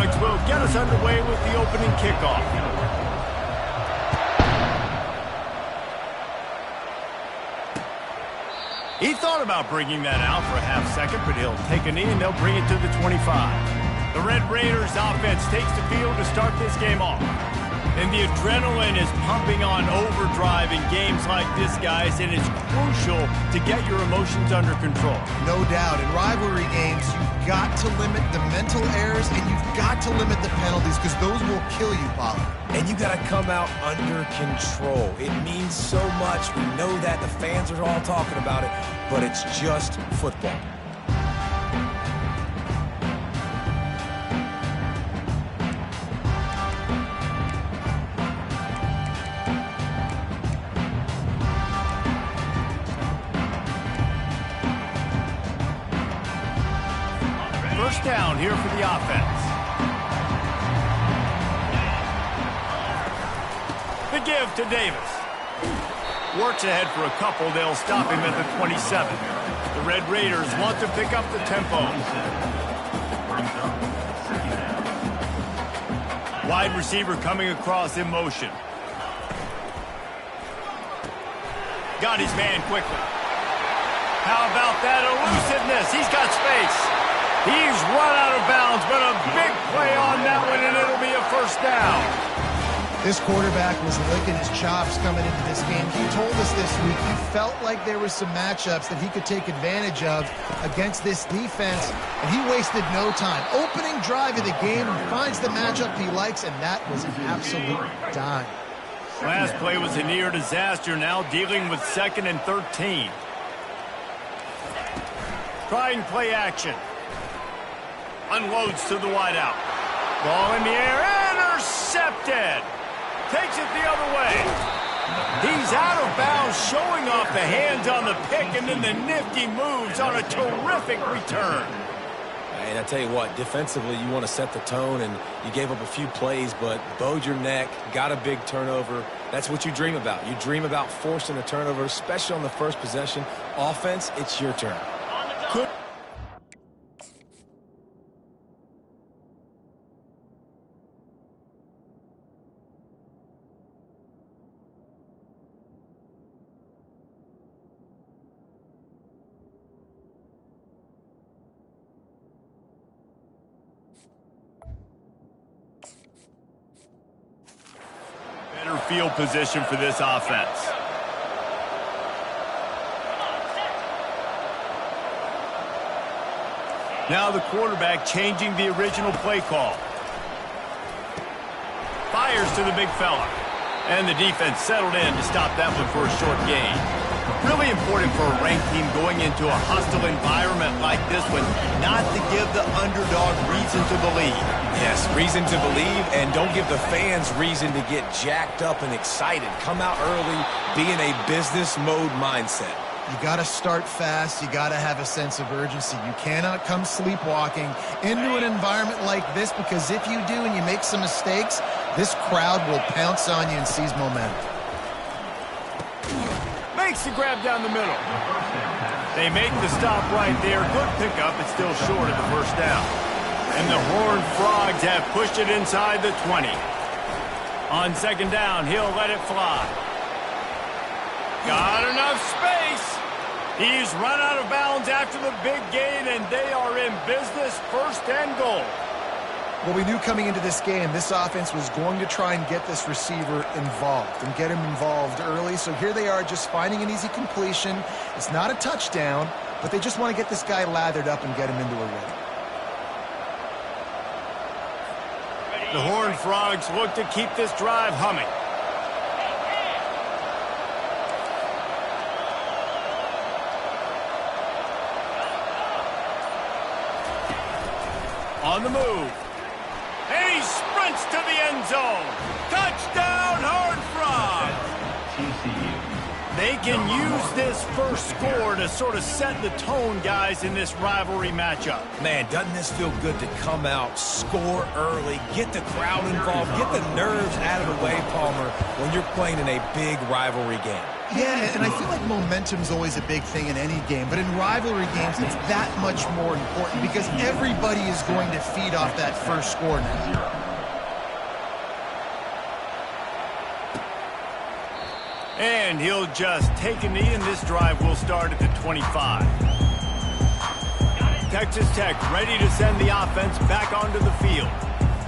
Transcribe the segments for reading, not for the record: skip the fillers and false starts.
Frogs will get us underway with the opening kickoff. He thought about bringing that out for a half second, but he'll take a knee and they'll bring it to the 25. The Red Raiders offense takes the field to start this game off. And the adrenaline is pumping on overdrive in games like this, guys, and it's crucial to get your emotions under control. No doubt. In rivalry games, you've got to limit the mental errors and you've got to limit the penalties because those will kill you, Paulo. And you got to come out under control. It means so much. We know that. The fans are all talking about it, but it's just football. First down here for the offense. The give to Davis. Works ahead for a couple. They'll stop him at the 27. The Red Raiders want to pick up the tempo. Wide receiver coming across in motion. Got his man quickly. How about that elusiveness? He's got space. He's run out of bounds, but a big play on that one, and it'll be a first down. This quarterback was licking his chops coming into this game. He told us this week he felt like there were some matchups that he could take advantage of against this defense, and he wasted no time. Opening drive of the game, finds the matchup he likes, and that was an absolute dime. Last play was a near disaster, now dealing with 2nd and 13. Trying play action. Unloads to the wideout. Ball in the air, intercepted. Takes it the other way. He's out of bounds, showing off the hands on the pick, and then the nifty moves on a terrific return. And I tell you what, defensively, you want to set the tone, and you gave up a few plays, but bowed your neck, got a big turnover. That's what you dream about. You dream about forcing a turnover, especially on the first possession. Offense, it's your turn. Good. Better field position for this offense. Now the quarterback changing the original play call. Fires to the big fella. And the defense settled in to stop that one for a short gain. Really important for a ranked team going into a hostile environment like this one, not to give the underdog reason to believe. Yes, reason to believe, and don't give the fans reason to get jacked up and excited. Come out early, be in a business mode mindset. You got to start fast. You got to have a sense of urgency. You cannot come sleepwalking into an environment like this, because if you do and you make some mistakes, this crowd will pounce on you and seize momentum. Makes the grab down the middle. They make the stop right there. Good pickup. It's still short of the first down. And the Horned Frogs have pushed it inside the 20. On 2nd down, he'll let it fly. Got enough space. He's run out of bounds after the big gain, and they are in business, 1st and goal. Well, we knew coming into this game, this offense was going to try and get this receiver involved and get him involved early. So here they are just finding an easy completion. It's not a touchdown, but they just want to get this guy lathered up and get him into a rhythm. The Horned Frogs look to keep this drive humming. On the move. And he sprints to the end zone. Touchdown, Horned Frogs! They can use this first score to sort of set the tone, guys, in this rivalry matchup. Man, doesn't this feel good to come out, score early, get the crowd involved, get the nerves out of the way, Palmer, when you're playing in a big rivalry game? Yeah, and I feel like momentum's always a big thing in any game, but in rivalry games, it's that much more important because everybody is going to feed off that first score now. And he'll just take a knee, and this drive will start at the 25. Texas Tech ready to send the offense back onto the field.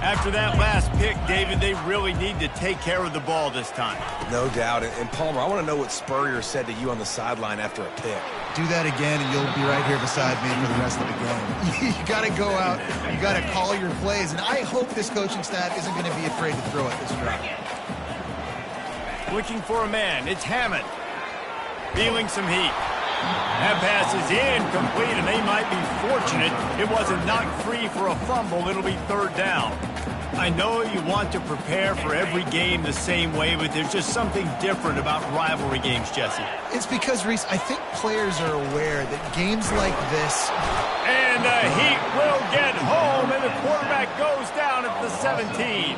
After that last pick, David, they really need to take care of the ball this time. No doubt. And Palmer, I want to know what Spurrier said to you on the sideline after a pick. Do that again, and you'll be right here beside me for the rest of the game. You got to go out. You got to call your plays, and I hope this coaching staff isn't going to be afraid to throw at this drive. Looking for a man. It's Hammond. Feeling some heat. That pass is incomplete, and they might be fortunate it wasn't knocked free for a fumble. It'll be third down. I know you want to prepare for every game the same way, but there's just something different about rivalry games, Jesse. It's because, Reese, I think players are aware that games like this... And the Heat will get home, and the quarterback goes down at the 17.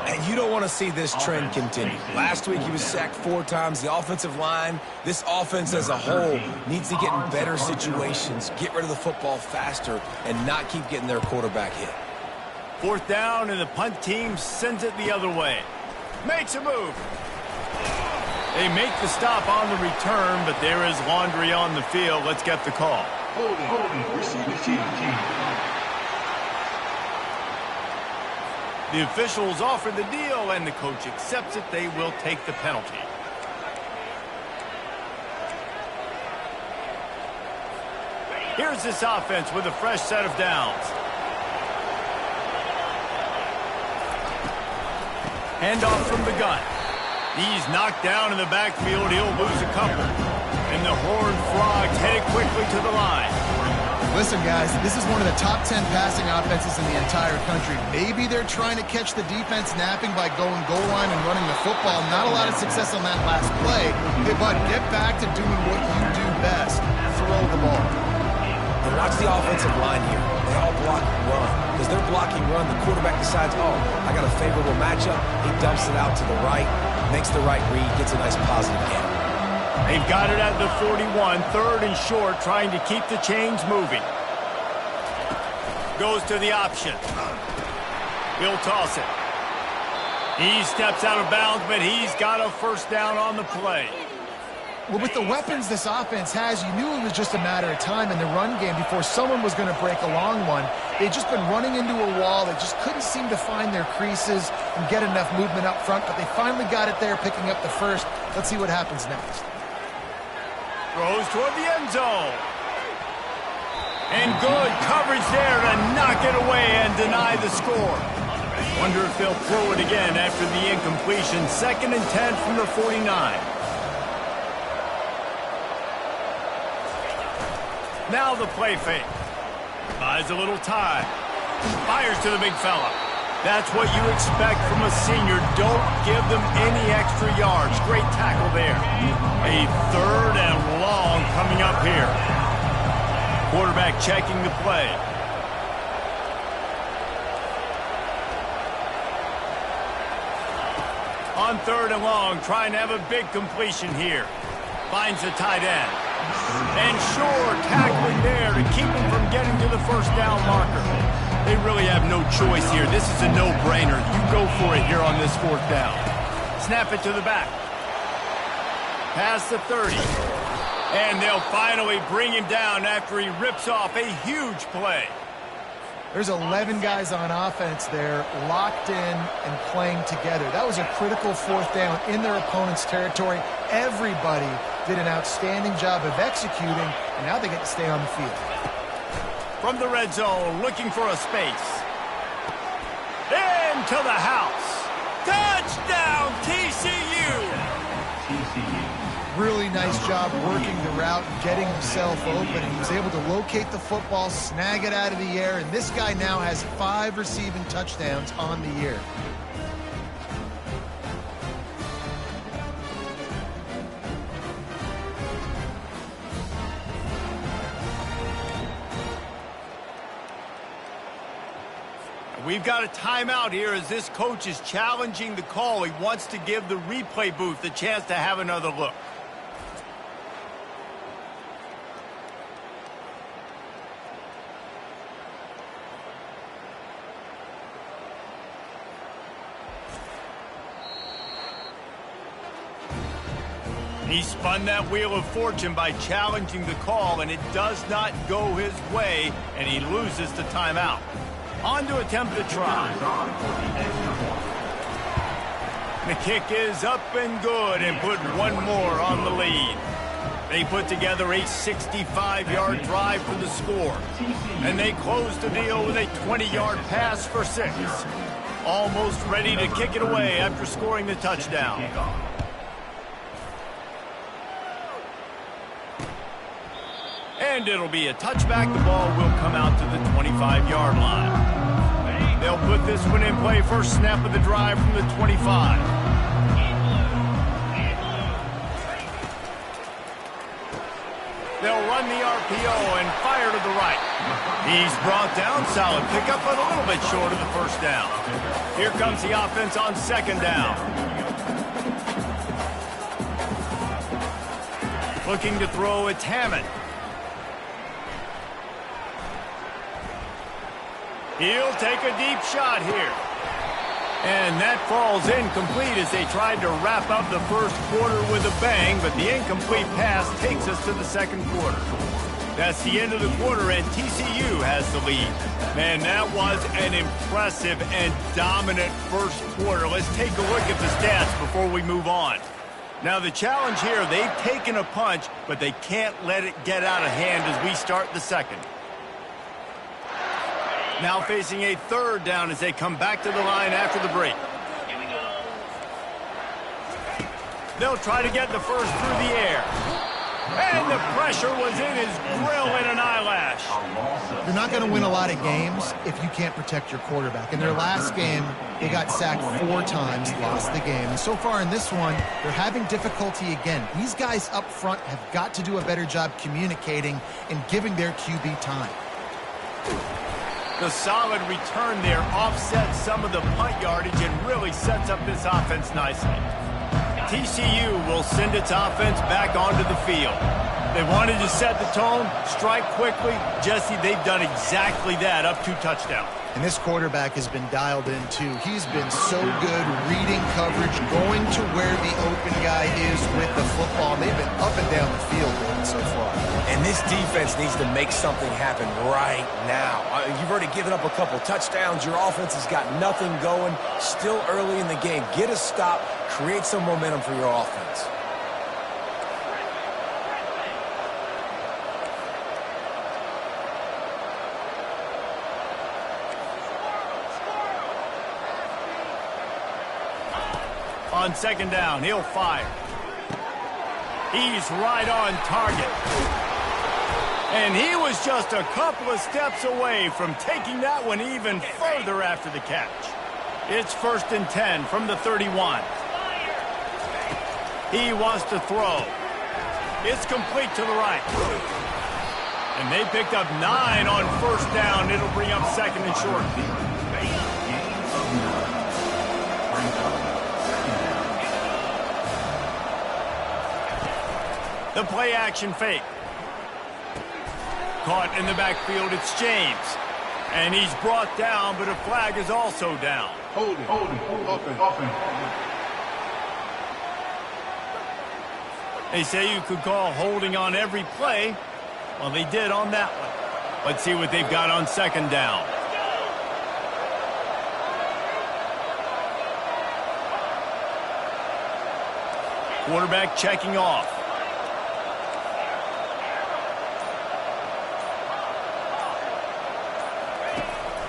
And you don't want to see this trend continue. Last week he was sacked 4 times. The offensive line, this offense as a whole, needs to get in better situations, get rid of the football faster, and not keep getting their quarterback hit. Fourth down, and the punt team sends it the other way. Makes a move. They make the stop on the return, but there is laundry on the field. Let's get the call. The officials offer the deal, and the coach accepts it. They will take the penalty. Here's this offense with a fresh set of downs. Handoff from the gun. He's knocked down in the backfield. He'll lose a couple. And the Horned Frogs headed quickly to the line. Listen, guys, this is one of the top 10 passing offenses in the entire country. Maybe they're trying to catch the defense napping by going goal line and running the football. Not a lot of success on that last play. Hey, bud, get back to doing what you do best. Throw the ball. And watch the offensive line here. They all block run. Because they're blocking run, the quarterback decides, oh, I got a favorable matchup. He dumps it out to the right, makes the right read, gets a nice positive gain. They've got it at the 41, third and short, trying to keep the chains moving. Goes to the option. He'll toss it. He steps out of bounds, but he's got a first down on the play. Well, with the weapons this offense has, you knew it was just a matter of time in the run game before someone was going to break a long one. They'd just been running into a wall. They just couldn't seem to find their creases and get enough movement up front, but they finally got it there, picking up the first. Let's see what happens next. Throws toward the end zone. And good coverage there to knock it away and deny the score. Wonder if they'll throw it again after the incompletion. 2nd and 10 from the 49. Now the play fake. Buys a little time. Fires to the big fella. That's what you expect from a senior. Don't give them any extra yards. Great tackle there. A 3rd and long coming up here. Quarterback checking the play. On 3rd and long, trying to have a big completion here. Finds the tight end. And sure, tackling there to keep him from getting to the first down marker. They really have no choice here. This is a no-brainer. You go for it here on this 4th down. Snap it to the back. Past the 30. And they'll finally bring him down after he rips off a huge play. There's 11 guys on offense there, locked in and playing together. That was a critical 4th down in their opponent's territory. Everybody did an outstanding job of executing, and now they get to stay on the field. From the red zone, looking for a space. Into the house. Touchdown, TCU! Really nice job working the route and getting himself open. He was able to locate the football, snag it out of the air, and this guy now has 5 receiving touchdowns on the year. We've got a timeout here as this coach is challenging the call. He wants to give the replay booth a chance to have another look. He spun that wheel of fortune by challenging the call, and it does not go his way, and he loses the timeout. On to attempt the try. The kick is up and good and put one more on the lead. They put together a 65-yard drive for the score, and they close the deal with a 20-yard pass for 6. Almost ready to kick it away after scoring the touchdown. And it'll be a touchback. The ball will come out to the 25-yard line. They'll put this one in play. First snap of the drive from the 25. They'll run the RPO and fire to the right. He's brought down. Solid pickup, but a little bit short of the first down. Here comes the offense on second down. Looking to throw, it's Hammond. He'll take a deep shot here. And that falls incomplete as they tried to wrap up the first quarter with a bang, but the incomplete pass takes us to the second quarter. That's the end of the quarter, and TCU has the lead. Man, that was an impressive and dominant first quarter. Let's take a look at the stats before we move on. Now, the challenge here, they've taken a punch, but they can't let it get out of hand as we start the second. Now facing a third down as they come back to the line after the break. They'll try to get the first through the air. And the pressure was in his grill in an eyelash. You're not going to win a lot of games if you can't protect your quarterback. In their last game, they got sacked 4 times, lost the game. And so far in this one, they're having difficulty again. These guys up front have got to do a better job communicating and giving their QB time. The solid return there offsets some of the punt yardage and really sets up this offense nicely. TCU will send its offense back onto the field. They wanted to set the tone, strike quickly. Jesse, they've done exactly that, up 2 touchdowns. And this quarterback has been dialed in, too. He's been so good reading coverage, going to where the open guy is with the football. They've been up and down the field with it so far. And this defense needs to make something happen right now. You've already given up a couple touchdowns. Your offense has got nothing going. Still early in the game. Get a stop. Create some momentum for your offense. On second down, he'll fire. He's right on target. And he was just a couple of steps away from taking that one even further after the catch. It's 1st and 10 from the 31. He wants to throw. It's complete to the right. And they picked up 9 on first down. It'll bring up second and short. The play action fake. Caught in the backfield, it's James. And he's brought down, but a flag is also down. Hold it. Offense. They say you could call holding on every play. Well, they did on that one. Let's see what they've got on second down. Quarterback checking off.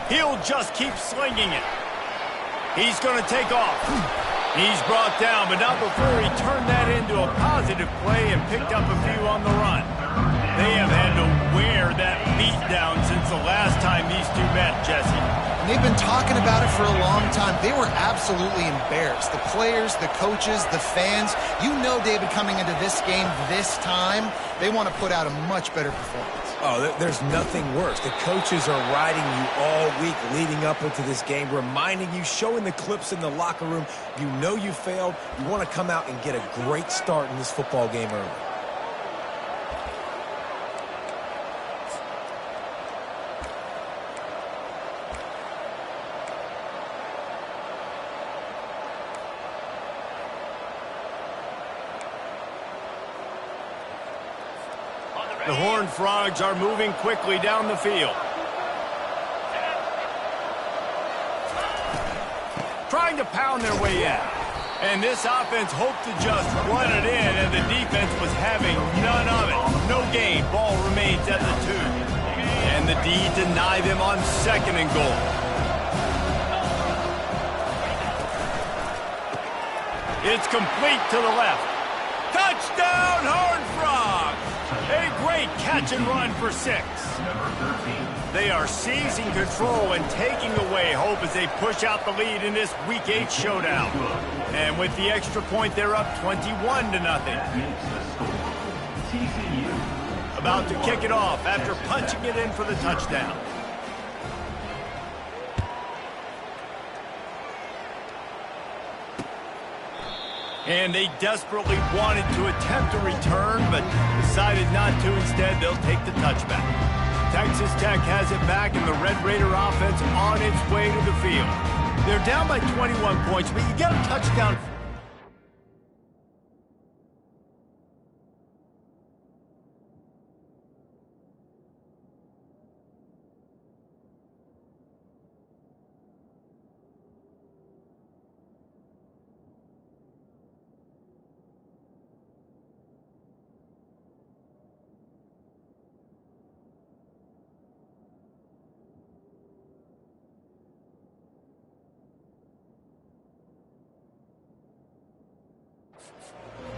He'll just keep slinging it. He's going to take off. He's brought down, but not before he turned that into a positive play and picked up a few on the run. They have had to wear that beat down since the last time these two met, Jesse. And they've been talking about it for a long time. They were absolutely embarrassed. The players, the coaches, the fans. You know, David, coming into this game this time, they want to put out a much better performance. Oh, there's nothing worse. The coaches are riding you all week leading up into this game, reminding you, showing the clips in the locker room. You know you failed. You want to come out and get a great start in this football game early. The Horned Frogs are moving quickly down the field. Trying to pound their way in. And this offense hoped to just run it in, and the defense was having none of it. No gain. Ball remains at the 2. And the D deny them on 2nd and goal. It's complete to the left. Touchdown, Horned Frogs! A great catch and run for 6. They are seizing control and taking away hope as they push out the lead in this Week 8 showdown. And with the extra point, they're up 21-0. About to kick it off after punching it in for the touchdown. And they desperately wanted to attempt a return, but decided not to. Instead, they'll take the touchback. Texas Tech has it back, and the Red Raider offense on its way to the field. They're down by 21 points, but you get a touchdown.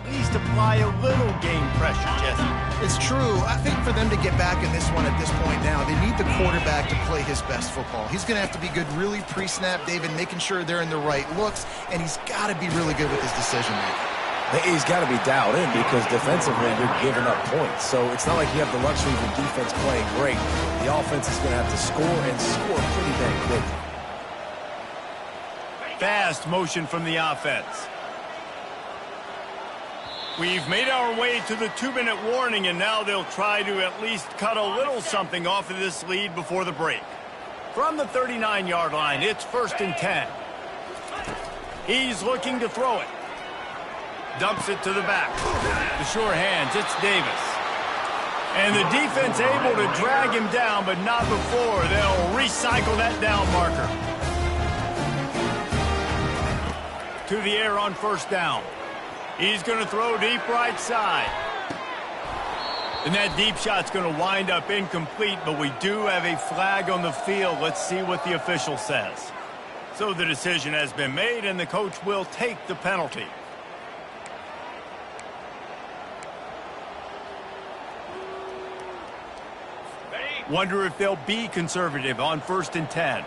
Needs to apply a little game pressure, Jesse. It's true. I think for them to get back in this one at this point now, they need the quarterback to play his best football. He's going to have to be good really pre-snap, David, making sure they're in the right looks, and he's got to be really good with his decision-making. He's got to be dialed in because defensively you're giving up points. So it's not like you have the luxury of the defense playing great. The offense is going to have to score and score pretty dang quick. Fast motion from the offense. We've made our way to the 2-minute warning, and now they'll try to at least cut a little something off of this lead before the break. From the 39-yard line, it's 1st and 10. He's looking to throw it. Dumps it to the back. The sure hands, it's Davis. And the defense able to drag him down, but not before they'll recycle that down marker. To the air on 1st down. He's going to throw deep right side. And that deep shot's going to wind up incomplete, but we do have a flag on the field. Let's see what the official says. So the decision has been made, and the coach will take the penalty. Wonder if they'll be conservative on 1st and 10.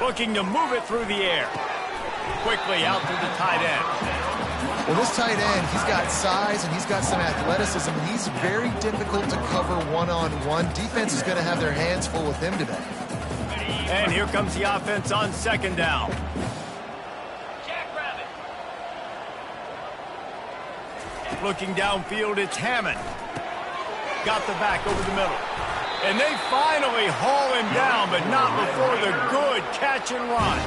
Looking to move it through the air. Quickly out to the tight end. Well, this tight end, he's got size and he's got some athleticism, and he's very difficult to cover one-on-one. Defense is going to have their hands full with him today. And here comes the offense on 2nd down. Looking downfield, it's Hammond. Got the back over the middle. And they finally haul him down, but not before the good catch and run.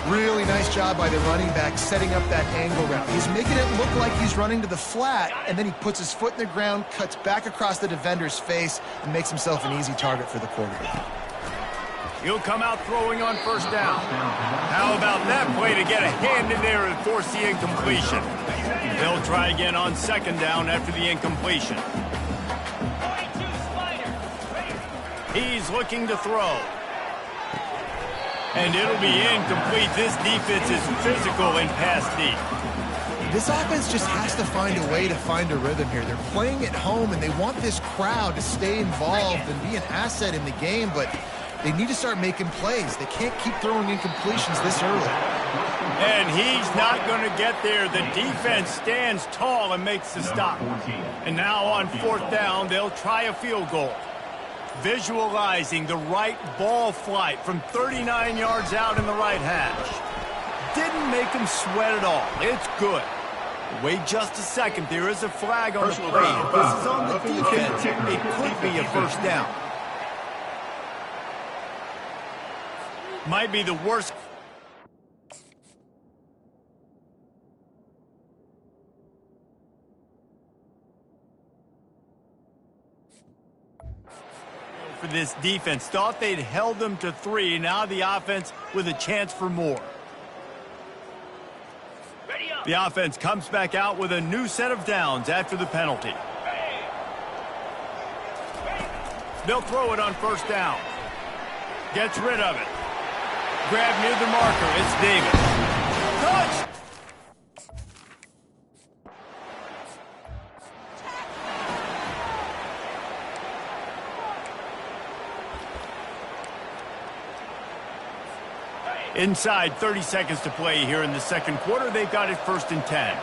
Really nice job by the running back setting up that angle route. He's making it look like he's running to the flat, and then he puts his foot in the ground, cuts back across the defender's face, and makes himself an easy target for the quarterback. He'll come out throwing on 1st down. How about that play to get a hand in there and force the incompletion? They'll try again on 2nd down after the incompletion. He's looking to throw. And it'll be incomplete. This defense is physical and pass deep. This offense just has to find a way to find a rhythm here. They're playing at home, and they want this crowd to stay involved and be an asset in the game, but They need to start making plays. They can't keep throwing incompletions this early. And he's not going to get there. The defense stands tall and makes the stop. And now on 4th down, they'll try a field goal. Visualizing the right ball flight from 39 yards out in the right hash. Didn't make him sweat at all. It's good. Wait just a second. There is a flag on the play. If this is on the defense, it could be a first down. Might be the worst. For this defense. Thought they'd held them to 3. Now the offense with a chance for more. The offense comes back out with a new set of downs after the penalty. They'll throw it on 1st down. Gets rid of it. Grab near the marker. It's Davis. Touch! Inside 30 seconds to play here in the second quarter. They've got it 1st and 10.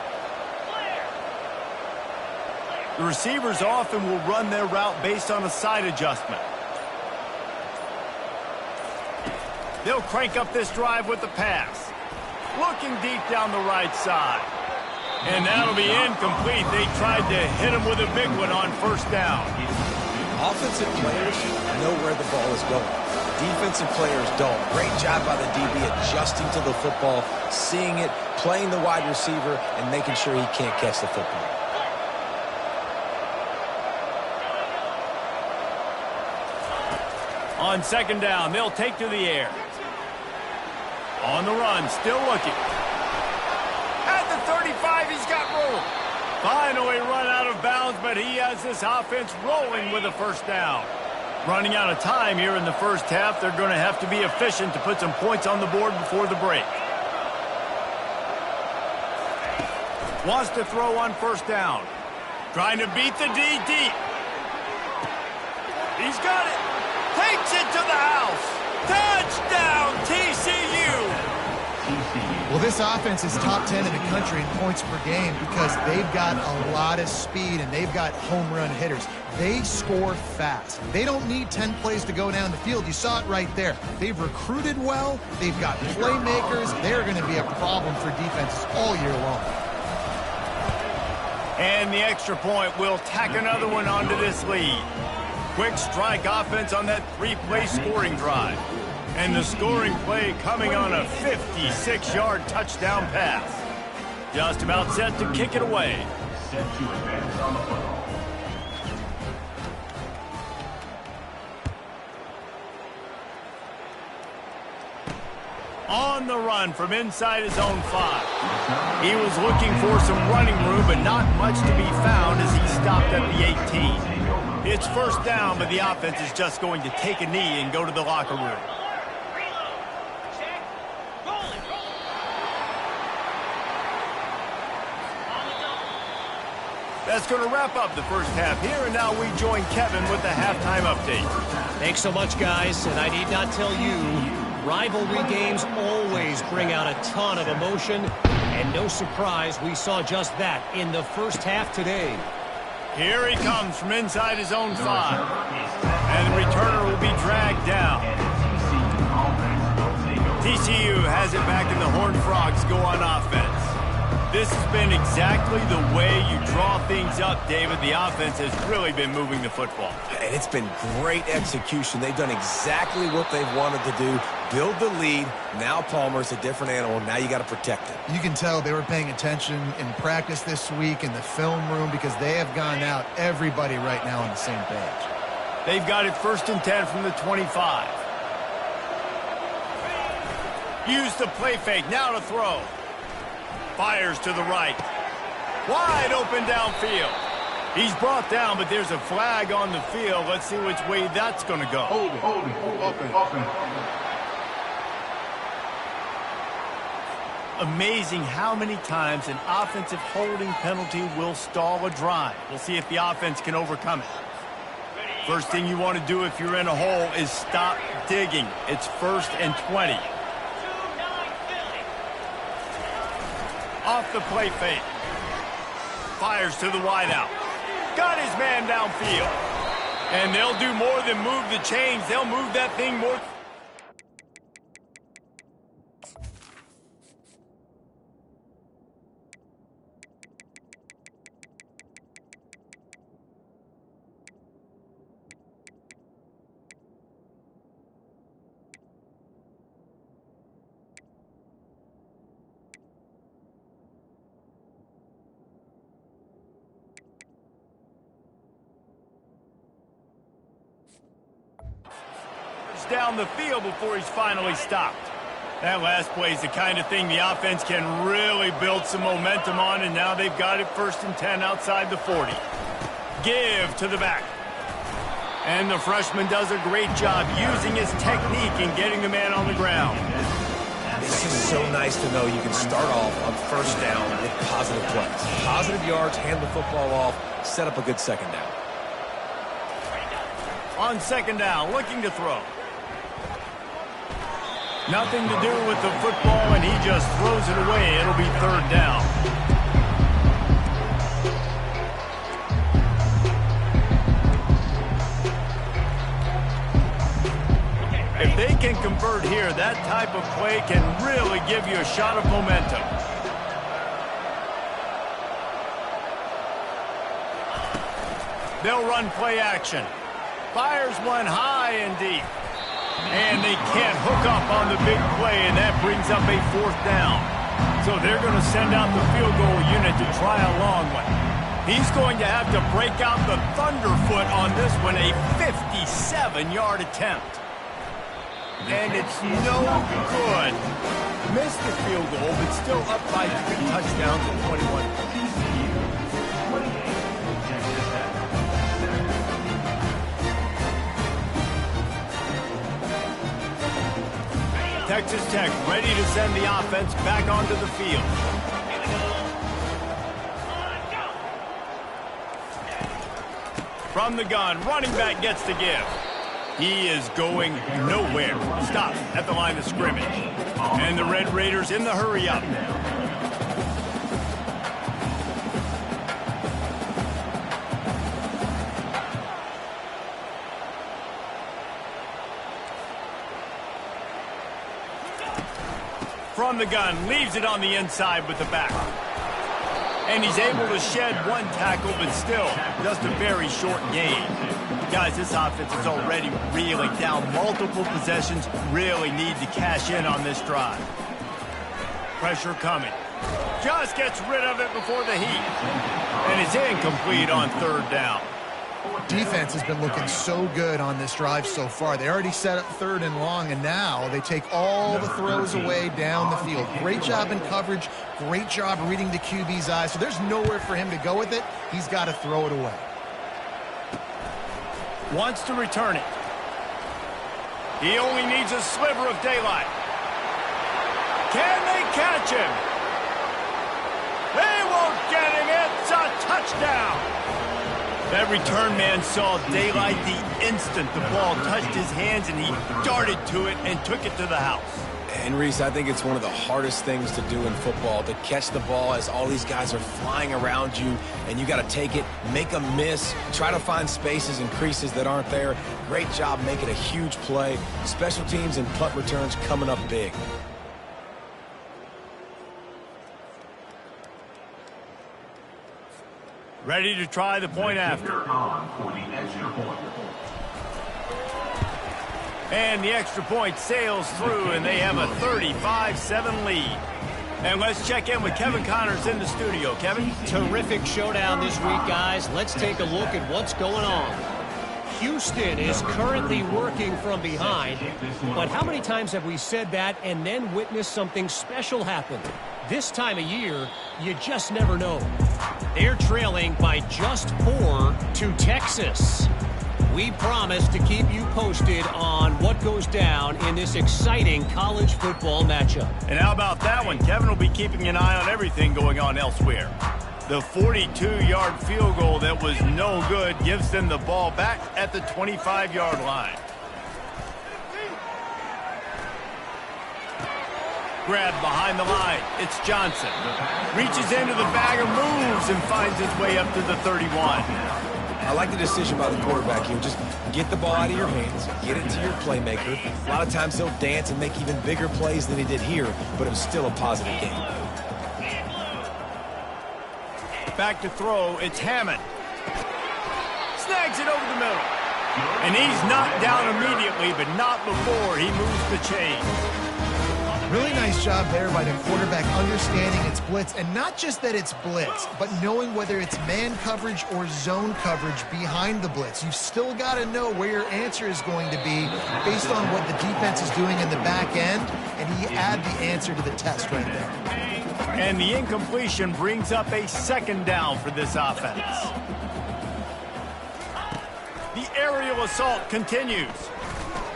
The receivers often will run their route based on a side adjustment. They'll crank up this drive with the pass. Looking deep down the right side. And that'll be incomplete. They tried to hit him with a big one on 1st down. Offensive players know where the ball is going. Defensive players don't. Great job by the DB adjusting to the football, seeing it, playing the wide receiver, and making sure he can't catch the football. On 2nd down, they'll take to the air. On the run, still looking. At the 35, he's got room. Finally run out of bounds, but he has this offense rolling with a 1st down. Running out of time here in the first half. They're going to have to be efficient to put some points on the board before the break. Wants to throw on 1st down. Trying to beat the D deep. He's got it. Takes it to the house. Touchdown, TCU. Well, this offense is top 10 in the country in points per game because they've got a lot of speed and they've got home run hitters. They score fast. They don't need 10 plays to go down the field. You saw it right there. They've recruited well. They've got playmakers. They're going to be a problem for defenses all year long. And the extra point will tack another one onto this lead. Quick strike offense on that 3-play scoring drive. And the scoring play coming on a 56-yard touchdown pass. Just about set to kick it away. Set to advance on the football. On the run from inside his own 5. He was looking for some running room, but not much to be found as he stopped at the 18. It's 1st down, but the offense is just going to take a knee and go to the locker room. That's going to wrap up the first half here, and now we join Kevin with the halftime update. Thanks so much, guys, and I need not tell you, rivalry games always bring out a ton of emotion, and no surprise, we saw just that in the first half today. Here he comes from inside his own 5, and the returner will be dragged down. TCU has it back, and the Horned Frogs go on offense. This has been exactly the way you draw things up, David. The offense has really been moving the football. And it's been great execution. They've done exactly what they've wanted to do. Build the lead. Now Palmer's a different animal. Now you got to protect it. You can tell they were paying attention in practice this week in the film room because they have gone out, everybody right now on the same page. They've got it 1st and 10 from the 25. Use the play fake. Now to throw. Fires to the right. Wide open downfield. He's brought down, but there's a flag on the field. Let's see which way that's going to go. Holding, offense. Amazing how many times an offensive holding penalty will stall a drive. We'll see if the offense can overcome it. First thing you want to do if you're in a hole is stop digging. It's 1st and 20. Off the play fake. Fires to the wideout. Got his man downfield. And they'll do more than move the chains. They'll move that thing more. Down the field before he's finally stopped. That last play is the kind of thing the offense can really build some momentum on, and now they've got it 1st and 10 outside the 40. Give to the back. And the freshman does a great job using his technique and getting the man on the ground. This is so nice to know you can start off on 1st down with positive plays. Positive yards, hand the football off, set up a good 2nd down. On 2nd down, looking to throw. Nothing to do with the football, and he just throws it away. It'll be 3rd down. If they can convert here, that type of play can really give you a shot of momentum. They'll run play action. Fires one high and deep. And they can't hook up on the big play, and that brings up a 4th down. So they're going to send out the field goal unit to try a long one. He's going to have to break out the thunderfoot on this one, a 57-yard attempt. And it's no good. Missed the field goal, but still up by 3 touchdowns and 21 points. Texas Tech ready to send the offense back onto the field. From the gun, running back gets the give. He is going nowhere. Stop at the line of scrimmage. And the Red Raiders in the hurry up. From the gun, leaves it on the inside with the back. And he's able to shed one tackle, but still just a very short gain. Guys, this offense is already reeling down multiple possessions. Really need to cash in on this drive. Pressure coming. Just gets rid of it before the heat. And it's incomplete on 3rd down. Defense has been looking so good on this drive so far. They already set up 3rd and long, and now they take all the throws away down the field. Great job in coverage. Great job reading the QB's eyes. So there's nowhere for him to go with it. He's got to throw it away. Wants to return it. He only needs a sliver of daylight. Can they catch him? They won't get him. It's a touchdown. That return man saw daylight the instant the ball touched his hands, and he darted to it and took it to the house. And Reese, I think it's one of the hardest things to do in football, to catch the ball as all these guys are flying around you, and you got to take it, make a miss, try to find spaces and creases that aren't there. Great job making a huge play. Special teams and punt returns coming up big. Ready to try the point after. And the extra point sails through, and they have a 35-7 lead. And let's check in with Kevin Connors in the studio. Kevin? Terrific showdown this week, guys. Let's take a look at what's going on. Houston is currently working from behind, but how many times have we said that and then witnessed something special happen? This time of year, you just never know. They're trailing by just 4 to Texas. We promise to keep you posted on what goes down in this exciting college football matchup. And how about that one? Kevin will be keeping an eye on everything going on elsewhere. The 42-yard field goal that was no good gives them the ball back at the 25-yard line. Grab behind the line. It's Johnson. Reaches into the bag of moves and finds his way up to the 31. I like the decision by the quarterback here. Just get the ball out of your hands, get it to your playmaker. A lot of times he'll dance and make even bigger plays than he did here, but it was still a positive game. Back to throw, it's Hammond. Snags it over the middle. And he's knocked down immediately, but not before he moves the chain. Really nice job there by the quarterback understanding it's blitz, and not just that it's blitz, but knowing whether it's man coverage or zone coverage behind the blitz. You've still got to know where your answer is going to be based on what the defense is doing in the back end, and he add the answer to the test right there. And the incompletion brings up a second down for this offense. The aerial assault continues.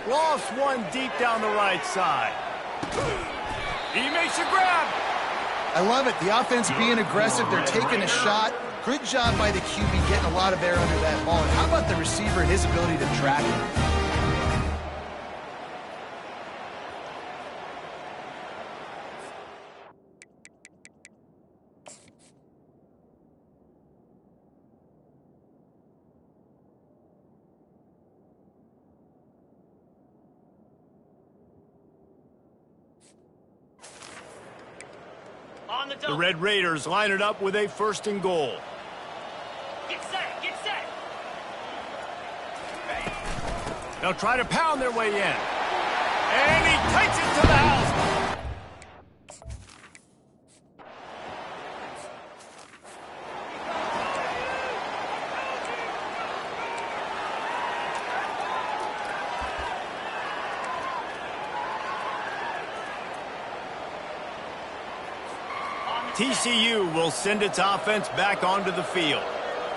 Lost one deep down the right side. He makes a grab. I love it. The offense being aggressive. They're taking a shot. Good job by the QB getting a lot of air under that ball. And how about the receiver and his ability to track it? The Red Raiders line it up with a 1st and goal. Get set, get set. They'll try to pound their way in. And he takes it to the house. TCU will send its offense back onto the field.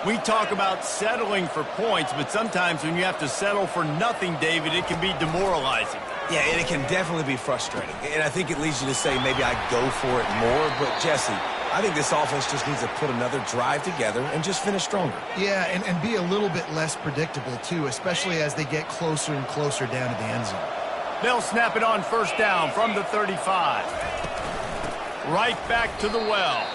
We talk about settling for points, but sometimes when you have to settle for nothing, David, it can be demoralizing. Yeah, and it can definitely be frustrating. And I think it leads you to say maybe I go for it more. But, Jesse, I think this offense just needs to put another drive together and just finish stronger. Yeah, and be a little bit less predictable, too, especially as they get closer and closer down to the end zone. They'll snap it on 1st down from the 35. Right back to the well.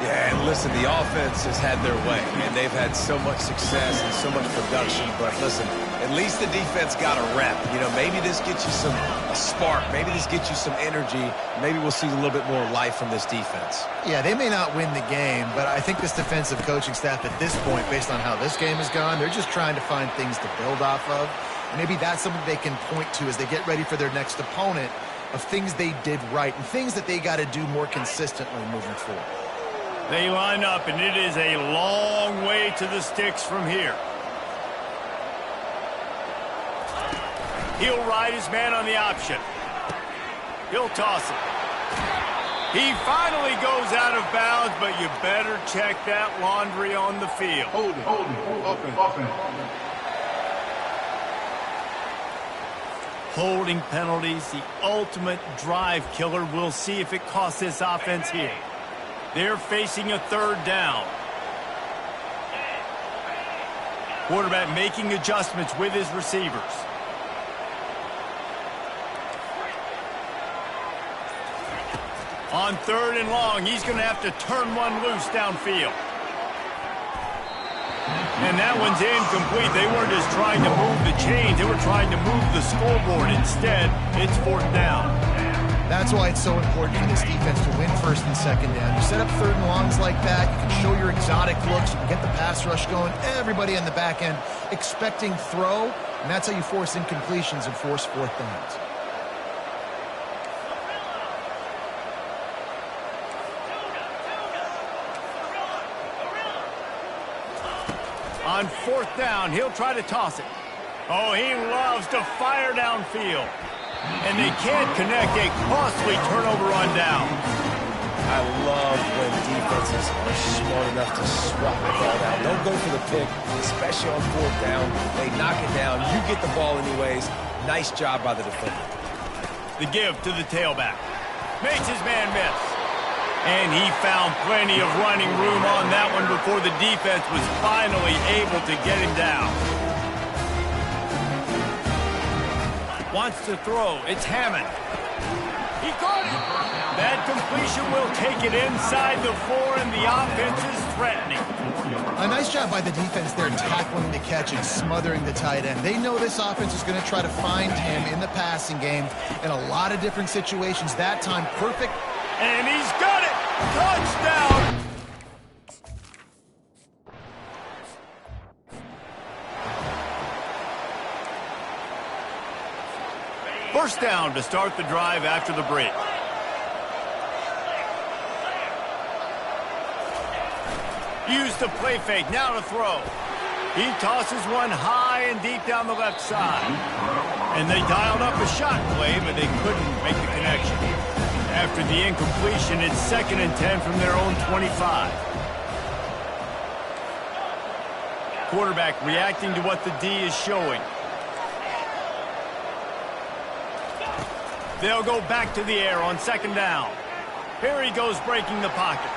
Yeah, and listen, the offense has had their way, and they've had so much success and so much production. But listen, at least the defense got a rep. You know, maybe this gets you a spark. Maybe this gets you some energy. Maybe we'll see a little bit more life from this defense. Yeah, they may not win the game, but I think this defensive coaching staff at this point, based on how this game has gone, they're just trying to find things to build off of. And maybe that's something they can point to as they get ready for their next opponent, of things they did right and things that they got to do more consistently moving forward. They line up, and it is a long way to the sticks from here. He'll ride his man on the option. He'll toss it. He finally goes out of bounds, but you better check that laundry on the field. Hold it, open. Holding penalties, the ultimate drive killer. We'll see if it costs this offense here. They're facing a 3rd down. Quarterback making adjustments with his receivers. On 3rd and long, he's going to have to turn one loose downfield. And that one's incomplete. They weren't just trying to move the chains. They were trying to move the scoreboard. Instead, it's 4th down. That's why it's so important for this defense to win 1st and 2nd down. You set up 3rd and longs like that. You can show your exotic looks. You can get the pass rush going. Everybody on the back end expecting throw. And that's how you force incompletions and force 4th downs. On 4th down, he'll try to toss it. Oh, he loves to fire downfield. And they can't connect a costly turnover on down. I love when defenses are smart enough to swat the ball down. Don't go for the pick, especially on 4th down. They knock it down. You get the ball anyways. Nice job by the defender. The give to the tailback. Makes his man miss. And he found plenty of running room on that one before the defense was finally able to get him down. Wants to throw. It's Hammond. He caught it. That completion will take it inside the 4, and the offense is threatening. A nice job by the defense there tackling the catch and smothering the tight end. They know this offense is going to try to find him in the passing game in a lot of different situations. That time, perfect. And he's got it. Touchdown. First down to start the drive after the break. Use the play fake, now to throw. He tosses one high and deep down the left side. And they dialed up a shot play, but they couldn't make the connection. After the incompletion, it's 2nd and 10 from their own 25. Quarterback reacting to what the D is showing. They'll go back to the air on 2nd down. Here he goes breaking the pocket.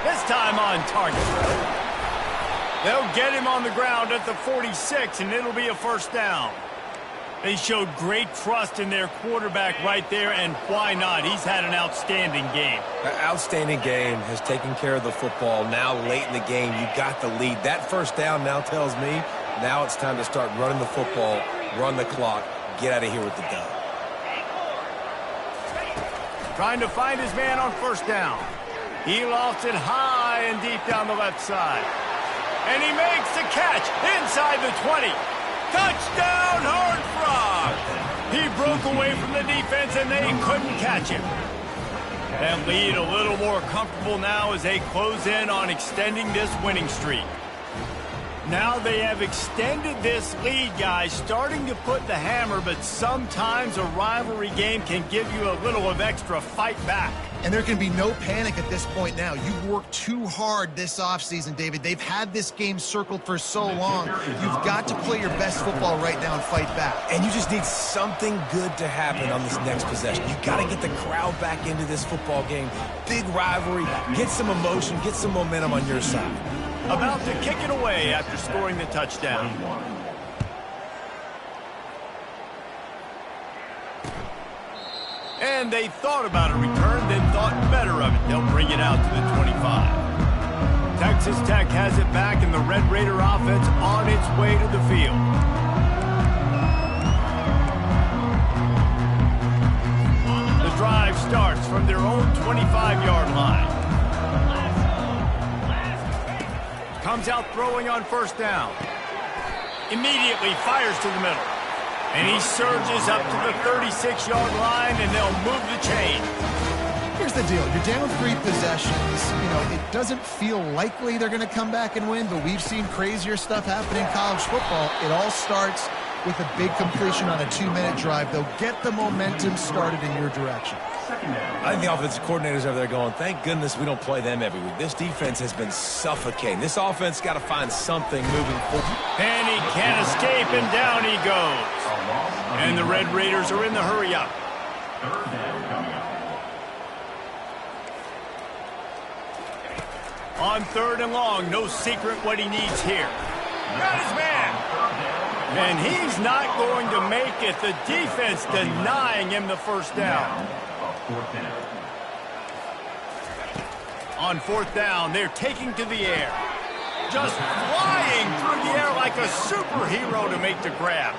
This time on target. They'll get him on the ground at the 46, and it'll be a first down. They showed great trust in their quarterback right there, and why not? He's had an outstanding game. An outstanding game, has taken care of the football. Now late in the game, you got the lead. That first down now tells me now it's time to start running the football, run the clock, get out of here with the dub. Trying to find his man on first down. He lost it high and deep down the left side. And he makes the catch inside the 20. Touchdown, Horned Frog! He broke away from the defense and they couldn't catch him. That lead a little more comfortable now as they close in on extending this winning streak. Now they have extended this lead, guys, starting to put the hammer, but sometimes a rivalry game can give you a little of extra fight back. And there can be no panic at this point now. You've worked too hard this offseason, David. They've had this game circled for so long. You've got to play your best football right now and fight back. And you just need something good to happen on this next possession. You got to get the crowd back into this football game. Big rivalry, get some emotion, get some momentum on your side. About to kick it away after scoring the touchdown. And they thought about a return, then thought better of it. They'll bring it out to the 25. Texas Tech has it back, and the Red Raider offense on its way to the field. The drive starts from their own 25-yard line. Comes out throwing on first down. Immediately fires to the middle. And he surges up to the 36-yard line, and they'll move the chain. Here's the deal. You're down 3 possessions. You know, it doesn't feel likely they're going to come back and win, but we've seen crazier stuff happen in college football. It all starts with a big completion on a 2-minute drive. They'll get the momentum started in your direction. I think the offensive coordinators over there going, thank goodness we don't play them every week. This defense has been suffocating. This offense got to find something moving forward. And he can't escape, and down he goes. And the Red Raiders are in the hurry-up. On 3rd and long, no secret what he needs here. Got his man. And he's not going to make it. The defense denying him the first down. On 4th down, they're taking to the air. Just flying through the air like a superhero to make the grab.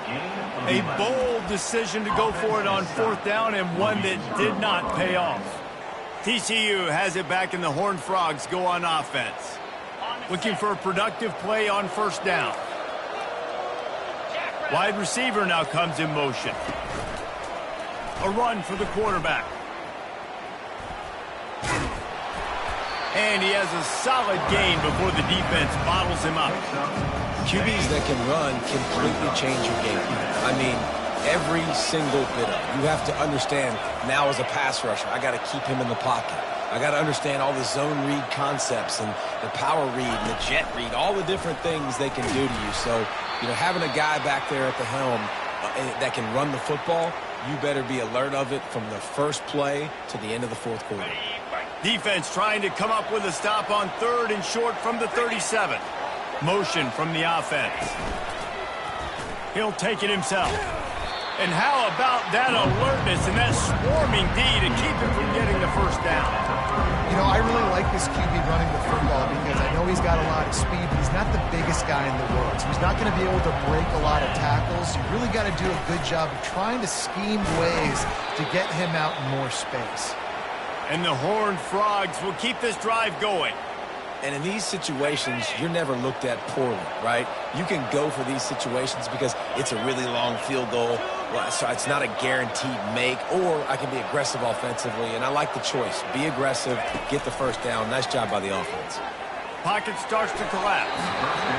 A bold decision to go for it on 4th down, and one that did not pay off. TCU has it back, and the Horned Frogs go on offense. Looking for a productive play on first down. Wide receiver now comes in motion. A run for the quarterback. And he has a solid gain before the defense bottles him up. QBs that can run completely change your game. I mean, every single bit of it. You have to understand now as a pass rusher, I got to keep him in the pocket. I got to understand all the zone read concepts and the power read and the jet read, all the different things they can do to you. So, you know, having a guy back there at the helm that can run the football, you better be alert of it from the first play to the end of the 4th quarter. Defense trying to come up with a stop on 3rd and short from the 37. Motion from the offense. He'll take it himself. And how about that alertness and that swarming D to keep him from getting the first down? You know, I really like this QB running the football because I know he's got a lot of speed, but he's not the biggest guy in the world. So he's not going to be able to break a lot of tackles. You really got to do a good job of trying to scheme ways to get him out in more space. And the Horned Frogs will keep this drive going. And in these situations, you're never looked at poorly, right? You can go for these situations because it's a really long field goal. Well, so it's not a guaranteed make, or I can be aggressive offensively, and I like the choice. Be aggressive, get the first down. Nice job by the offense. Pocket starts to collapse.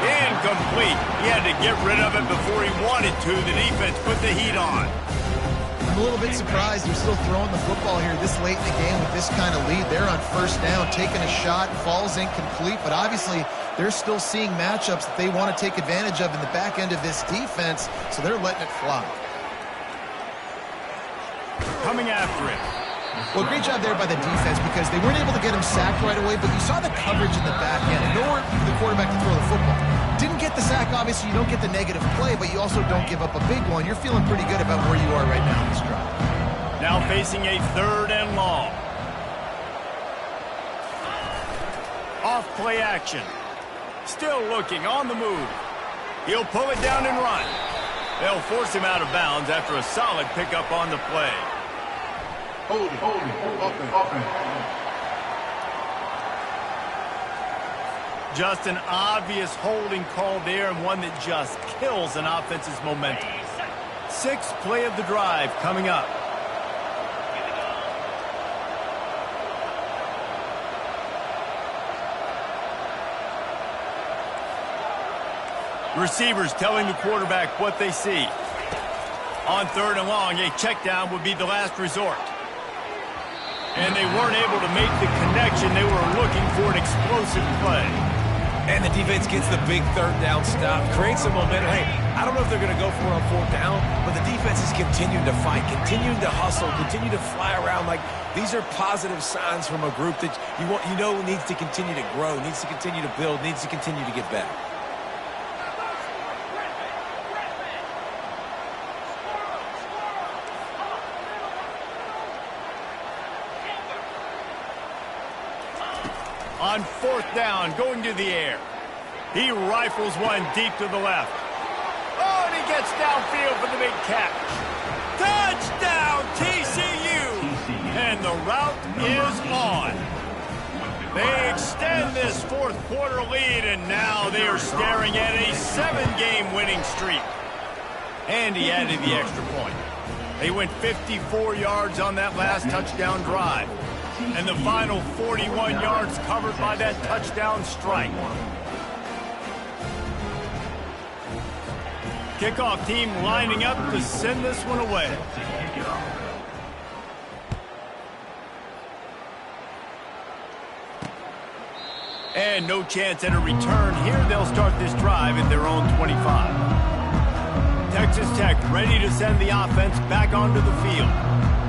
Incomplete. He had to get rid of it before he wanted to. The defense put the heat on. I'm a little bit surprised they're still throwing the football here this late in the game with this kind of lead. They're on first down, taking a shot, falls incomplete, but obviously they're still seeing matchups that they want to take advantage of in the back end of this defense, so they're letting it fly. Coming after it. Well, great job there by the defense because they weren't able to get him sacked right away, but you saw the coverage in the back end. And nowhere for the quarterback to throw the football. Didn't get the sack, obviously. You don't get the negative play, but you also don't give up a big one. You're feeling pretty good about where you are right now in this drive. Now facing a 3rd and long. Off play action. Still looking on the move. He'll pull it down and run. They'll force him out of bounds after a solid pickup on the play. Holding, offense. Just an obvious holding call there, and one that just kills an offense's momentum. 6th play of the drive coming up. Receivers telling the quarterback what they see. On 3rd and long, a check down would be the last resort. And they weren't able to make the connection. They were looking for an explosive play. And the defense gets the big 3rd down stop, creates some momentum. Hey, I don't know if they're going to go for it on 4th down, but the defense is continuing to fight, continuing to hustle, continue to fly around. Like, these are positive signs from a group that you know needs to continue to grow, needs to continue to build, needs to continue to get better. On 4th down, going to the air. He rifles one deep to the left. Oh, and he gets downfield for the big catch. Touchdown, TCU! And the route is on. They extend this 4th quarter lead, and now they are staring at a 7-game winning streak. And he added the extra point. They went 54 yards on that last touchdown drive. And the final 41 yards covered by that touchdown strike. Kickoff team lining up to send this one away. And no chance at a return here. They'll start this drive at their own 25. Texas Tech ready to send the offense back onto the field.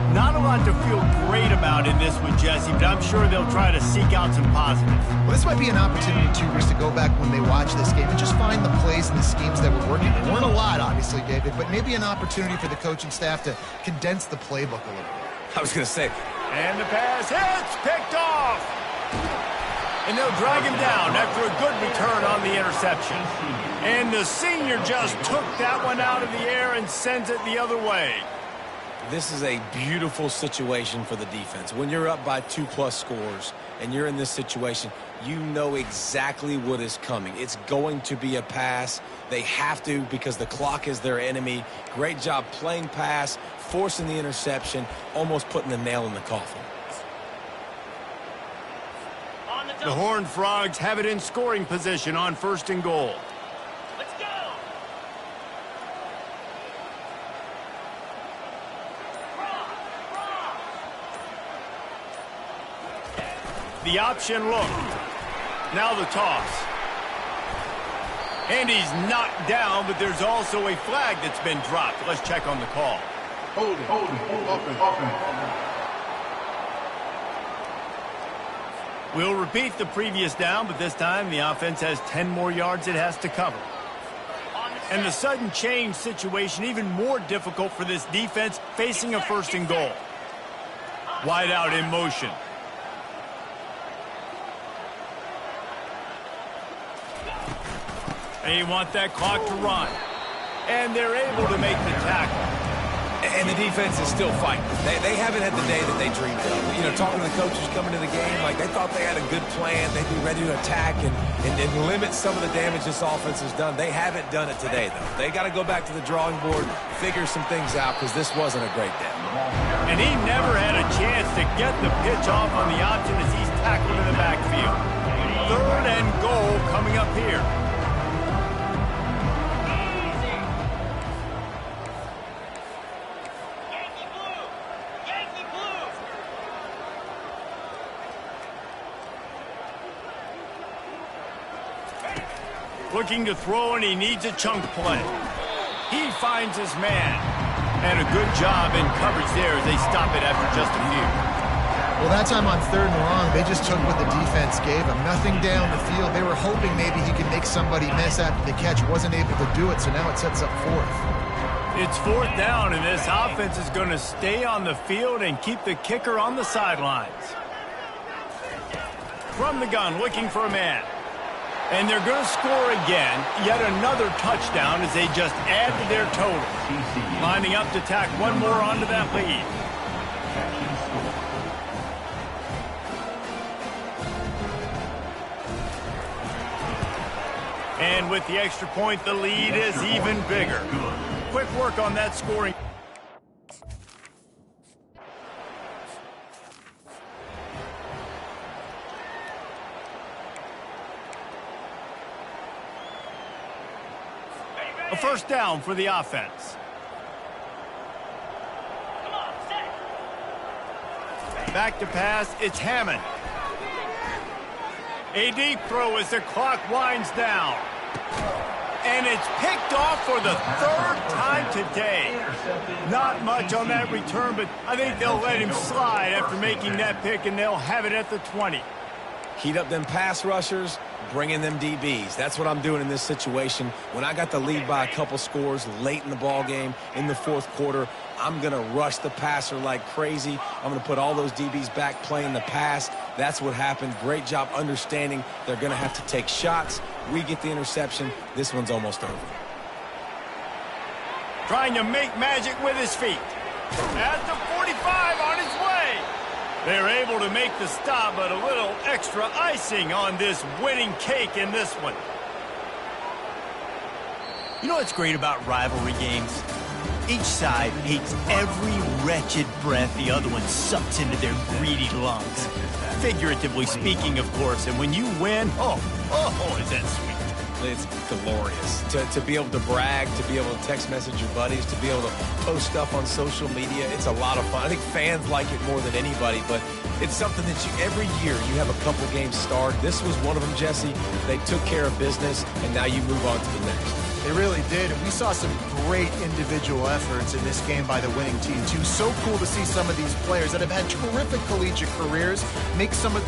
Not a lot to feel great about in this one, Jesse, but I'm sure they'll try to seek out some positives. Well, this might be an opportunity, too, Chris, to go back when they watch this game and just find the plays and the schemes that were working. There weren't a lot, obviously, David, but maybe an opportunity for the coaching staff to condense the playbook a little bit. I was going to say. And the pass hits, picked off. And they'll drag him down after a good return on the interception. And the senior just took that one out of the air and sends it the other way. This is a beautiful situation for the defense. When you're up by 2+ scores and you're in this situation, you know exactly what is coming. It's going to be a pass. They have to because the clock is their enemy. Great job playing pass, forcing the interception, almost putting the nail in the coffin. The Horned Frogs have it in scoring position on 1st and goal. The option look. Now the toss. And he's knocked down, but there's also a flag that's been dropped. Let's check on the call. Holding, offense. We'll repeat the previous down, but this time the offense has 10 more yards it has to cover. And the sudden change situation even more difficult for this defense facing a first and goal. Wide out in motion. They want that clock to run. And they're able to make the tackle. And the defense is still fighting. They haven't had the day that they dreamed of. You know, talking to the coaches coming to the game, like they thought they had a good plan. They'd be ready to attack and limit some of the damage this offense has done. They haven't done it today, though. They got to go back to the drawing board, figure some things out, because this wasn't a great day. And he never had a chance to get the pitch off on the option as he's tackled in the backfield. 3rd and goal coming up here. Looking to throw, and he needs a chunk play. He finds his man. And a good job in coverage there as they stop it after just a few. Well, that time on 3rd and long, they just took what the defense gave them. Nothing down the field. They were hoping maybe he could make somebody miss after the catch. Wasn't able to do it, so now it sets up 4th. It's 4th down, and this offense is going to stay on the field and keep the kicker on the sidelines. From the gun, looking for a man. And they're going to score again, yet another touchdown as they just add to their total. Lining up to tack one more onto that lead. And with the extra point, the lead is even bigger. Quick work on that scoring. A first down for the offense. Back to pass, it's Hammond. A deep throw as the clock winds down. And it's picked off for the 3rd time today. Not much on that return, but I think they'll let him slide after making that pick, and they'll have it at the 20. Heat up them pass rushers, bring in them DBs. That's what I'm doing in this situation. When I got the lead by a couple scores late in the ball game in the 4th quarter, I'm going to rush the passer like crazy. I'm going to put all those DBs back playing the pass. That's what happened. Great job understanding they're going to have to take shots. We get the interception. This one's almost over. Trying to make magic with his feet. At the 45 on his way. They're able to make the stop, but a little extra icing on this winning cake in this one. You know what's great about rivalry games? Each side hates every wretched breath the other one sucks into their greedy lungs. Figuratively speaking, of course, and when you win, oh, is that sweet. It's glorious. To be able to brag, to be able to text message your buddies, to be able to post stuff on social media, it's a lot of fun. I think fans like it more than anybody, but it's something that every year you have a couple games start. This was one of them, Jesse. They took care of business, and now you move on to the next. They really did, and we saw some great individual efforts in this game by the winning team, too. So cool to see some of these players that have had terrific collegiate careers make some of